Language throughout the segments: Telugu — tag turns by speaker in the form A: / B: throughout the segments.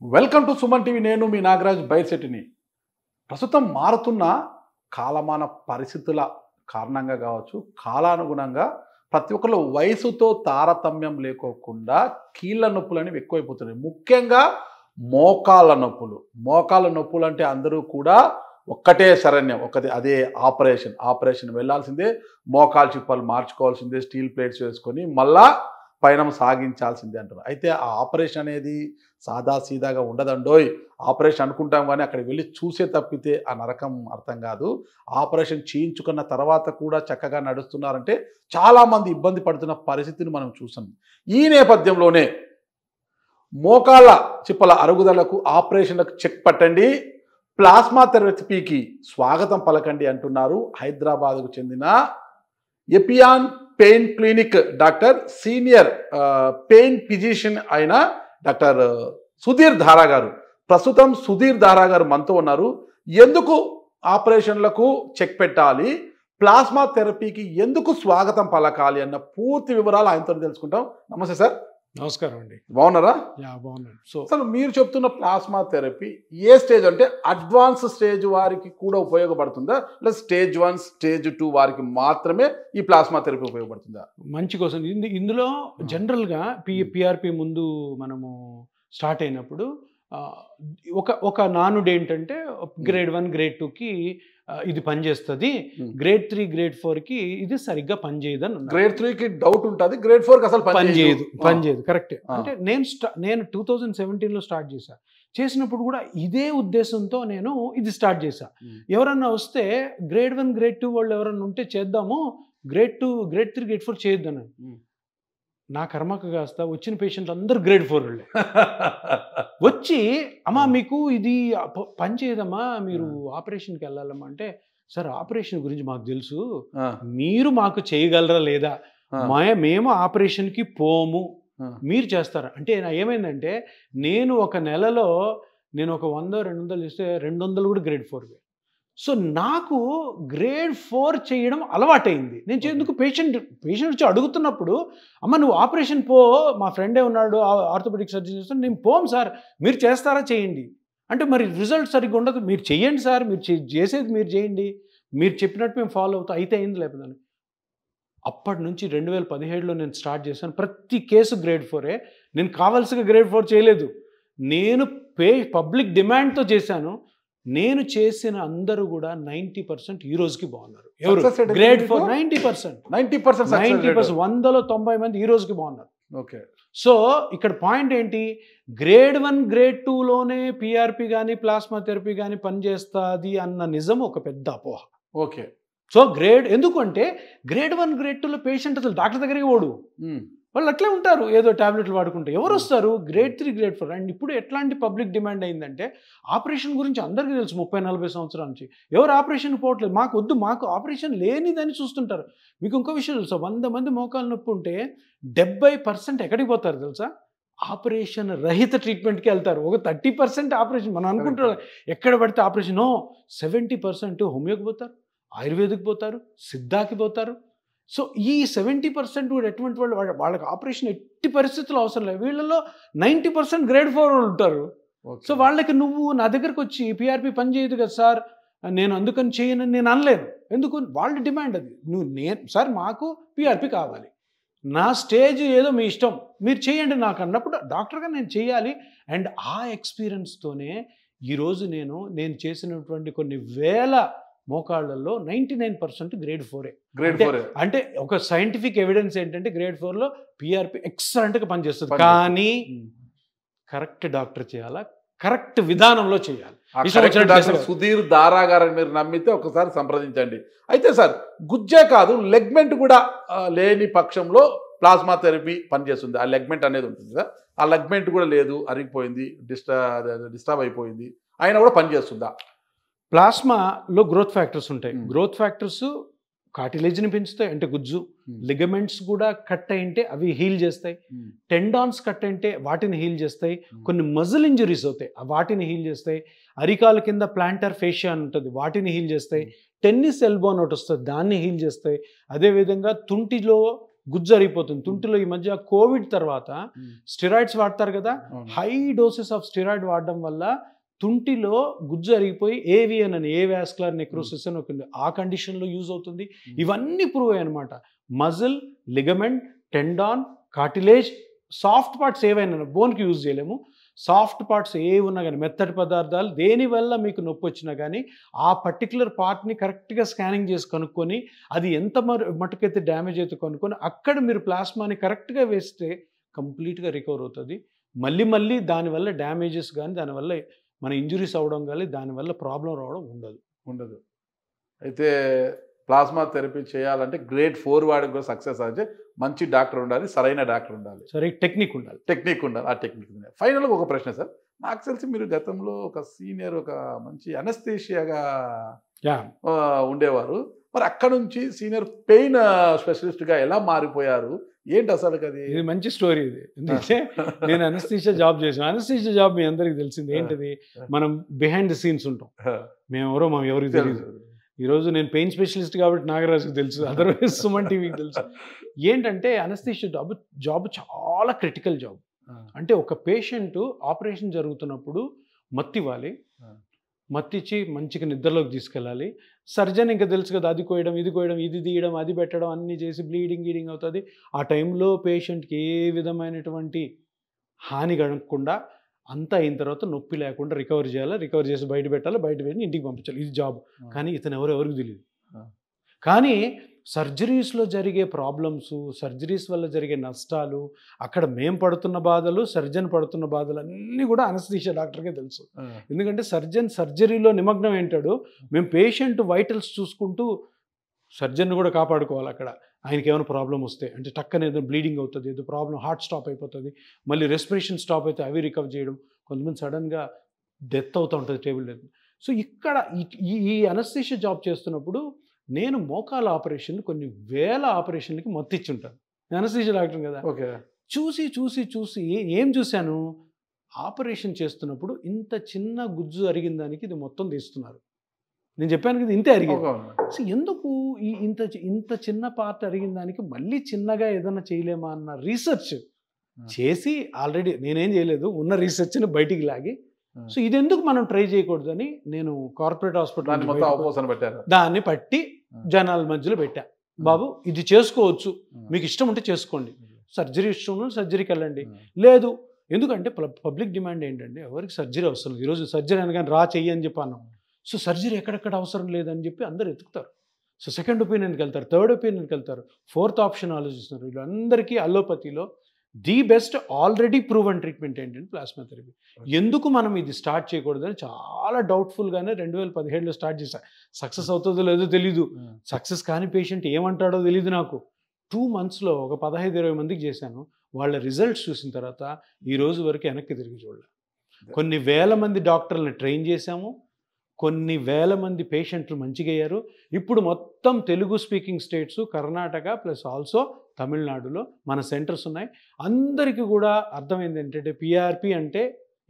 A: Welcome to Suman TV. నేను మీ నాగరాజ్ బైర్శెట్టిని. ప్రస్తుతం మారుతున్న కాలమాన పరిస్థితుల కారణంగా కావచ్చు, కాలానుగుణంగా ప్రతి ఒక్కరు వయసుతో తారతమ్యం లేకోకుండా కీళ్ళ నొప్పులు అనేవి ఎక్కువైపోతున్నాయి. ముఖ్యంగా మోకాళ్ళ నొప్పులు అంటే అందరూ కూడా ఒక్కటే శరణ్యం, అదే ఆపరేషన్ వెళ్ళాల్సిందే, మోకాలు చిప్పలు మార్చుకోవాల్సిందే, స్టీల్ ప్లేట్స్ వేసుకొని మళ్ళా పయనం సాగించాల్సిందే అంటారు. అయితే ఆ ఆపరేషన్ అనేది సాదాసీదాగా ఉండదండోయ్. ఆపరేషన్ అనుకుంటాం కానీ అక్కడికి వెళ్ళి చూసే తప్పితే ఆ నరకం అర్థం కాదు. ఆపరేషన్ చేయించుకున్న తర్వాత కూడా చక్కగా నడుస్తున్నారంటే చాలామంది ఇబ్బంది పడుతున్న పరిస్థితిని మనం చూసాం. ఈ నేపథ్యంలోనే మోకాళ్ళ చిప్పల అరుగుదలకు ఆపరేషన్లకు చెక్ పట్టండి, ప్లాస్మా థెరపీకి స్వాగతం పలకండి అంటున్నారు హైదరాబాద్కు చెందిన Epione pain clinic doctor, senior pain physician అయిన డాక్టర్ సుధీర్ ధారా గారు. ప్రస్తుతం సుధీర్ ధారా గారు మనతో ఉన్నారు. ఎందుకు ఆపరేషన్లకు చెక్ పెట్టాలి, ప్లాస్మా థెరపీకి ఎందుకు స్వాగతం పలకాలి అన్న పూర్తి వివరాలు ఆయనతో తెలుసుకుంటాం. నమస్తే సార్.
B: నమస్కారం అండి.
A: బాగున్నారా?
B: బాగున్నాను.
A: అసలు మీరు చెప్తున్న ప్లాస్మా థెరపీ ఏ స్టేజ్, అంటే అడ్వాన్స్ స్టేజ్ వారికి కూడా ఉపయోగపడుతుందా, లేదా స్టేజ్ 1 స్టేజ్ 2 వారికి మాత్రమే ఈ ప్లాస్మా థెరపీ ఉపయోగపడుతుందా?
B: మంచి క్వశ్చన్. ఇందులో జనరల్గా పిఆర్పి ముందు మనము స్టార్ట్ అయినప్పుడు ఒక నానుడు ఏంటంటే గ్రేడ్ 1 గ్రేడ్ 2కి ఇది పనిచేస్తుంది, గ్రేడ్ 3 గ్రేడ్ 4కి ఇది సరిగ్గా పనిచేయదని.
A: గ్రేడ్ 3కి డౌట్ ఉంటుంది, గ్రేడ్ 4కి అసలు
B: పనిచేయదు. కరెక్ట్. అంటే నేను 2017లో స్టార్ట్ చేసినప్పుడు కూడా ఇదే ఉద్దేశంతో నేను ఇది స్టార్ట్ చేశా. ఎవరన్నా వస్తే గ్రేడ్ 1 గ్రేడ్ 2 వాళ్ళు ఎవరన్నా ఉంటే చేద్దాము, గ్రేడ్ 2 గ్రేడ్ 3 గ్రేడ్ 4 చేయొద్దని. నా కర్మకు కాస్త వచ్చిన పేషెంట్లు అందరూ గ్రేడ్ 4 వాళ్ళే వచ్చి, అమ్మా మీకు ఇది పని చేయదమ్మా, మీరు ఆపరేషన్కి వెళ్ళాలమ్మా అంటే, సార్ ఆపరేషన్ గురించి మాకు తెలుసు, మీరు మాకు చేయగలరా లేదా, మేము ఆపరేషన్కి పోము, మీరు చేస్తారా అంటే. ఏమైందంటే నేను ఒక నెలలో నేను ఒక 100-200 చేస్తే 200 కూడా గ్రేడ్ 4. సో నాకు గ్రేడ్ 4 చేయడం అలవాటైంది. నేను ఎందుకు పేషెంట్ వచ్చి అడుగుతున్నప్పుడు, అమ్మ నువ్వు ఆపరేషన్ పో, మా ఫ్రెండే ఉన్నాడు ఆర్థోపెడిక్ సర్జన్ చేస్తాను, నేను పోం సార్, మీరు చేస్తారా చేయండి అంటే, మరి రిజల్ట్ సరిగ్గా ఉండదు, మీరు చేయండి సార్, మీరు చేసేది మీరు చేయండి, మీరు చెప్పినట్టు మేము ఫాలో అవుతాం, అయితే అయింది లేకపోతే. అప్పటి నుంచి 2017లో నేను స్టార్ట్ చేశాను. ప్రతి కేసు గ్రేడ్ 4. నేను కావాల్సిన గ్రేడ్ 4 చేయలేదు, నేను పబ్లిక్ డిమాండ్తో చేశాను. నేను చేసిన అందరూ కూడా 90% ఈ రోజుకి బాగున్నారు. ఎవరు గ్రేడ్ 4 90%, 100లో 90 మంది ఈ రోజుకి బాగున్నారు.
A: ఓకే.
B: సో ఇక్కడ పాయింట్ ఏంటి, గ్రేడ్ 1 గ్రేడ్ 2లోనే పిఆర్పి కానీ ప్లాస్మా థెరపీ కానీ పనిచేస్తుంది అన్న నిజం ఒక పెద్ద అపోహ.
A: ఓకే.
B: సో ఎందుకంటే గ్రేడ్ 1 గ్రేడ్ 2లో పేషెంట్ అసలు డాక్టర్ దగ్గరికి పోడు, వాళ్ళు అట్లే ఉంటారు, ఏదో టాబ్లెట్లు వాడుకుంటే. ఎవరు వస్తారు గ్రేడ్ 3 గ్రేడ్ 4. అండ్ ఇప్పుడు ఎట్లాంటి పబ్లిక్ డిమాండ్ అయిందంటే, ఆపరేషన్ గురించి అందరికీ తెలుసు, 30-40 సంవత్సరాల నుంచి ఎవరు ఆపరేషన్ పోవట్లేదు, మాకు వద్దు, మాకు ఆపరేషన్ లేనిదని చూస్తుంటారు. మీకు ఇంకో విషయం తెలుసా, 100 మంది మోకాలు నొప్పి ఉంటే 70% ఎక్కడికి పోతారు తెలుసా, ఆపరేషన్ రహిత ట్రీట్మెంట్కి వెళ్తారు. ఒక 30% ఆపరేషన్. మనం అనుకుంటారు ఎక్కడ పడితే ఆపరేషన్. 70% హోమియోకి పోతారు, ఆయుర్వేదిక్ పోతారు, సిద్ధాకి పోతారు. సో ఈ 70% కూడా ఎటువంటి వాళ్ళకి ఆపరేషన్ ఎట్టి పరిస్థితుల్లో అవసరం లేదు. వీళ్ళలో 90% గ్రేడ్ 4 వాళ్ళు ఉంటారు. సో వాళ్ళకి నువ్వు నా దగ్గరకు వచ్చి పిఆర్పి పని చేయదు కదా సార్, నేను అందుకని చేయనని నేను అనలేను. ఎందుకు, వాళ్ళ డిమాండ్ అది. సార్ మాకు పిఆర్పి కావాలి, నా స్టేజ్ ఏదో మీ ఇష్టం, మీరు చేయండి నాకు అన్నప్పుడు డాక్టర్గా నేను చేయాలి. అండ్ ఆ ఎక్స్పీరియన్స్తోనే ఈరోజు నేను చేసినటువంటి కొన్ని వేల మోకాళ్ళల్లో 99% గ్రేడ్ 4. అంటే ఒక సైంటిఫిక్ ఎవిడెన్స్ ఏంటంటే గ్రేడ్ 4లో పిఆర్పి ఎక్సలెంట్గా పనిచేస్తుంది. కానీ కరెక్ట్ డాక్టర్ చేయాలా, కరెక్ట్ విధానంలో చేయాలి.
A: సుధీర్ ధారా గారిని మీరు నమ్మితే ఒకసారి సంప్రదించండి. అయితే సార్, గుజ్జే కాదు, లెగ్మెంట్ కూడా లేని పక్షంలో ప్లాస్మా థెరపీ పనిచేస్తుంది. ఆ లెగ్మెంట్ అనేది ఉంటుంది కదా, ఆ లెగ్మెంట్ కూడా లేదు, అరిగిపోయింది, డిస్టర్బ్ అయిపోయింది, అయినా కూడా పనిచేస్తుందా?
B: ప్లాస్మాలో గ్రోత్ ఫ్యాక్టర్స్ ఉంటాయి. గ్రోత్ ఫ్యాక్టర్స్ కార్టిలేజ్ని పెంచుతాయి, అంటే గుజ్జు. లిగమెంట్స్ కూడా కట్ అయింటే అవి హీల్ చేస్తాయి. టెండాన్స్ కట్ అయింటే వాటిని హీల్ చేస్తాయి. కొన్ని మజిల్ ఇంజరీస్ అవుతాయి, వాటిని హీల్ చేస్తాయి. అరికాల కింద ప్లాంటర్ ఫేషియా అని ఉంటుంది, వాటిని హీల్ చేస్తాయి. టెన్నిస్ ఎల్బో అని ఒకటి వస్తుంది, దాన్ని హీల్ చేస్తాయి. అదేవిధంగా తుంటిలో గుజ్జు అరిగిపోతుంది తుంటిలో. ఈ మధ్య కోవిడ్ తర్వాత స్టెరాయిడ్స్ వాడతారు కదా, హై డోసెస్ ఆఫ్ స్టెరాయిడ్ వాడడం వల్ల తుంటిలో గుజ్జు అరిగిపోయి ఏవిఎన్ అని ఏవాస్కులర్ నెక్రోసిస్ అని ఒక ఆ కండిషన్లో యూజ్ అవుతుంది. ఇవన్నీ ప్రూవ్ అయ్యాయి అనమాట. Muscle, ligament, tendon, cartilage, soft parts ఏవైనా బోన్కి యూజ్ చేయలేము. సాఫ్ట్ పార్ట్స్ ఏవి ఉన్నా కానీ, మెత్తటి పదార్థాలు దేనివల్ల మీకు నొప్పి వచ్చినా కానీ ఆ పర్టికులర్ పార్ట్ని కరెక్ట్గా స్కానింగ్ చేసి కనుక్కొని అది ఎంత మటుకైతే డ్యామేజ్ అయితే కనుక్కొని అక్కడ మీరు ప్లాస్మాని కరెక్ట్గా వేస్తే కంప్లీట్గా రికవర్ అవుతుంది. మళ్ళీ దానివల్ల డ్యామేజెస్ కానీ, దానివల్ల మన ఇంజురీస్ అవ్వడం కానీ, దానివల్ల ప్రాబ్లం రావడం ఉండదు.
A: అయితే ప్లాస్మా థెరపీ చేయాలంటే గ్రేడ్ 4 వాడికి కూడా సక్సెస్ అంటే మంచి డాక్టర్ ఉండాలి, సరైన డాక్టర్ ఉండాలి,
B: సరే టెక్నిక్ ఉండాలి.
A: ఆ టెక్నిక్. ఫైనల్గా ఒక ప్రశ్న సార్, నాకు తెలిసి మీరు గతంలో ఒక సీనియర్ ఒక మంచి అనస్థీషియాగా ఉండేవారు, మరి అక్కడ నుంచి సీనియర్ పెయిన్ స్పెషలిస్ట్గా ఎలా మారిపోయారు, ఏంటి అసలు?
B: ఇది మంచి స్టోరీ. ఇది ఎందుకంటే నేను అనస్థీషియా జాబ్ చేసాను. అనస్థీషియా జాబ్ మీ అందరికి తెలిసింది ఏంటిది, మనం బిహైండ్ ది సీన్స్ ఉంటాం. మేము ఎవరికి తెలియదు. ఈరోజు నేను పెయిన్ స్పెషలిస్ట్ కాబట్టి నాగరాజుకి తెలుసు, అదర్వైజ్ సుమన్ టీవీకి తెలుసు. ఏంటంటే అనస్థీషియా జాబ్ చాలా క్రిటికల్ జాబ్. అంటే ఒక పేషెంట్ ఆపరేషన్ జరుగుతున్నప్పుడు మత్తివ్వాలి, మత్తిచ్చి మంచిగా నిద్రలోకి తీసుకెళ్ళాలి. సర్జన్ ఇంకా తెలుసు కదా, అది కోయడం, ఇది కోయడం, ఇది తీయడం, అది పెట్టడం, అన్నీ చేసి గీడింగ్ అవుతుంది. ఆ టైంలో పేషెంట్కి ఏ విధమైనటువంటి హాని కలగకుండా అంతా అయిన తర్వాత నొప్పి లేకుండా రికవర్ చేయాలి, రికవర్ చేసి బయట పెట్టాలి, బయట పెట్టి ఇంటికి పంపించాలి. ఇది జాబ్. కానీ ఇతను ఎవరికి తెలియదు. కానీ సర్జరీస్లో జరిగే ప్రాబ్లమ్స్, సర్జరీస్ వల్ల జరిగే నష్టాలు, అక్కడ మేము పడుతున్న బాధలు, సర్జన్ పడుతున్న బాధలు అన్నీ కూడా అనస్థీషియా డాక్టర్కే తెలుసు. ఎందుకంటే సర్జన్ సర్జరీలో నిమగ్నం ఏంటాడు, మేము పేషెంట్ వైటల్స్ చూసుకుంటూ సర్జన్ కూడా కాపాడుకోవాలి. అక్కడ ఆయనకి ఏమైనా ప్రాబ్లం వస్తే, అంటే టక్కన ఏదో బ్లీడింగ్ అవుతుంది, ఏదో ప్రాబ్లం, హార్ట్ స్టాప్ అయిపోతుంది, మళ్ళీ రెస్పిరేషన్ స్టాప్ అయితే అవి రికవర్ చేయడం, కొంతమంది సడన్గా డెత్ అవుతూ ఉంటుంది టేబుల్ డెత్. సో ఇక్కడ ఈ అనస్థీషియా జాబ్ చేస్తున్నప్పుడు నేను మోకాల ఆపరేషన్ కొన్ని వేల ఆపరేషన్లకి మత్తిచ్చుంటాను. అనస్థీషియా డాక్టర్ కదా. చూసి ఏం చూశాను, ఆపరేషన్ చేస్తున్నప్పుడు ఇంత చిన్న గుజ్జు అరిగిన దానికి ఇది మొత్తం తీస్తున్నారు. నేను చెప్పాను కదా ఇంతే అరిగింది. సో ఎందుకు ఇంత చిన్న పార్ట్ అరిగిన దానికి మళ్ళీ చిన్నగా ఏదైనా చేయలేమా అన్న రీసెర్చ్ చేసి, ఆల్రెడీ నేనేం చేయలేదు, ఉన్న రీసెర్చ్ని బయటికి లాగి, సో ఇది ఎందుకు మనం ట్రై చేయకూడదని నేను కార్పొరేట్ హాస్పిటల్ దాన్ని పట్టి జనాల మధ్యలో పెట్టా. బాబు ఇది చేసుకోవచ్చు, మీకు ఇష్టం ఉంటే చేసుకోండి, సర్జరీ ఇష్టం ఉంటే సర్జరీకి వెళ్ళండి, లేదు ఎందుకంటే పబ్లిక్ డిమాండ్ ఏంటంటే ఎవరికి సర్జరీ అవసరం లేదు. ఈరోజు సర్జరీ అనగానే రా చెయ్యి అని చెప్పి అన్నాం. సో సర్జరీ ఎక్కడెక్కడ అవసరం లేదని చెప్పి అందరు ఎత్తుకుతారు. సో సెకండ్ ఒపీనియన్కి వెళ్తారు, థర్డ్ ఒపీనియన్కి వెళ్తారు, ఫోర్త్ ఆప్షన్ ఆలోచిస్తున్నారు. వీళ్ళందరికీ అలోపతిలో the best already proven treatment ఏంటంటే ప్లాస్మా థెరపీ. ఎందుకు మనం ఇది స్టార్ట్ చేయకూడదని చాలా డౌట్ఫుల్గానే 2017లో స్టార్ట్ చేశాను. సక్సెస్ అవుతుందో లేదో తెలీదు, సక్సెస్ కాని పేషెంట్ ఏమంటాడో తెలీదు నాకు. 2 monthsలో ఒక 15-20 మందికి చేశాను. వాళ్ళ రిజల్ట్స్ చూసిన తర్వాత ఈ రోజు వరకు వెనక్కి తిరిగి చూడలే. కొన్ని వేల మంది డాక్టర్లను ట్రైన్ చేశాము, కొన్ని వేల మంది పేషెంట్లు మంచిగా అయ్యారు. ఇప్పుడు మొత్తం Telugu speaking states, Karnataka plus also తమిళనాడులో మన సెంటర్స్ ఉన్నాయి. అందరికీ కూడా అర్థమైంది ఏంటంటే పిఆర్పి అంటే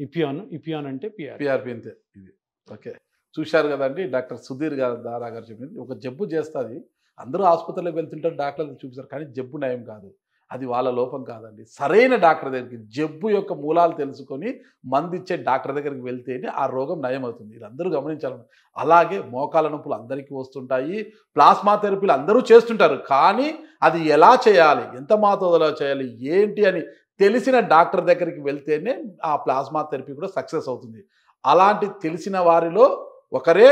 B: ఇపియాన్ అంటే పిఆర్పి
A: అంతే. ఇది ఓకే, చూశారు కదండి డాక్టర్ సుధీర్ దారా గారు చెప్పింది. ఒక జబ్బు చేస్తుంది, అందరూ ఆసుపత్రిలోకి వెళ్తుంటారు, డాక్టర్లు చూపిస్తారు, కానీ జబ్బు నయం కాదు. అది వాళ్ళ లోపం కాదండి. సరైన డాక్టర్ దగ్గరికి, జబ్బు యొక్క మూలాలు తెలుసుకొని మందిచ్చే డాక్టర్ దగ్గరికి వెళ్తేనే ఆ రోగం నయం అవుతుంది. ఇది అందరూ గమనించాలి. అలాగే మోకాల నొప్పులు అందరికీ వస్తుంటాయి, ప్లాస్మా థెరపీలు అందరూ చేస్తుంటారు, కానీ అది ఎలా చేయాలి, ఎంత మోతాదులో చేయాలి, ఏంటి అని తెలిసిన డాక్టర్ దగ్గరికి వెళ్తేనే ఆ ప్లాస్మా థెరపీ కూడా సక్సెస్ అవుతుంది. అలాంటి తెలిసిన వారిలో ఒకరే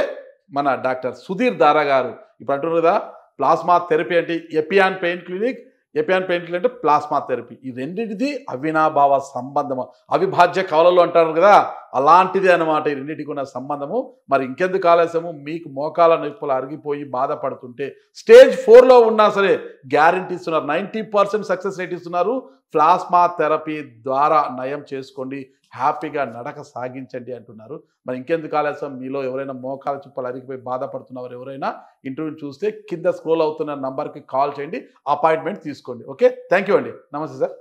A: మన డాక్టర్ సుధీర్ దారా గారు. ఇప్పుడు అంటున్నారు కదా ప్లాస్మా థెరపీ అంటే ఎపియాన్ పెయిన్ క్లినిక్ అంటే ప్లాస్మా థెరపీ. ఈ రెండింటిది అవినాభావ సంబంధము, అవిభాజ్య కవలలు అంటారు కదా, అలాంటిది అనమాట ఈ రెండింటికి ఉన్న సంబంధము. మరి ఇంకెందుకు ఆలస్యము, మీకు మోకాల నొప్పులు అరిగిపోయి బాధపడుతుంటే స్టేజ్ 4లో ఉన్నా సరే గ్యారంటీ ఇస్తున్నారు, 90% సక్సెస్ రేట్ ఇస్తున్నారు. ప్లాస్మా థెరపీ ద్వారా నయం చేసుకోండి, హ్యాపీగా నడక సాగించండి అంటున్నారు. మరి ఇంకెందుకు ఆలస్యం, మీలో ఎవరైనా మోకాల చుప్పలు అరిగిపోయి బాధపడుతున్నవారు ఎవరైనా ఇంటర్వ్యూ చూస్తే కింద స్క్రోల్ అవుతున్న నంబర్కి కాల్ చేయండి, అపాయింట్మెంట్ తీసుకోండి. ఓకే, థ్యాంక్ యూ అండి, నమస్తే సార్.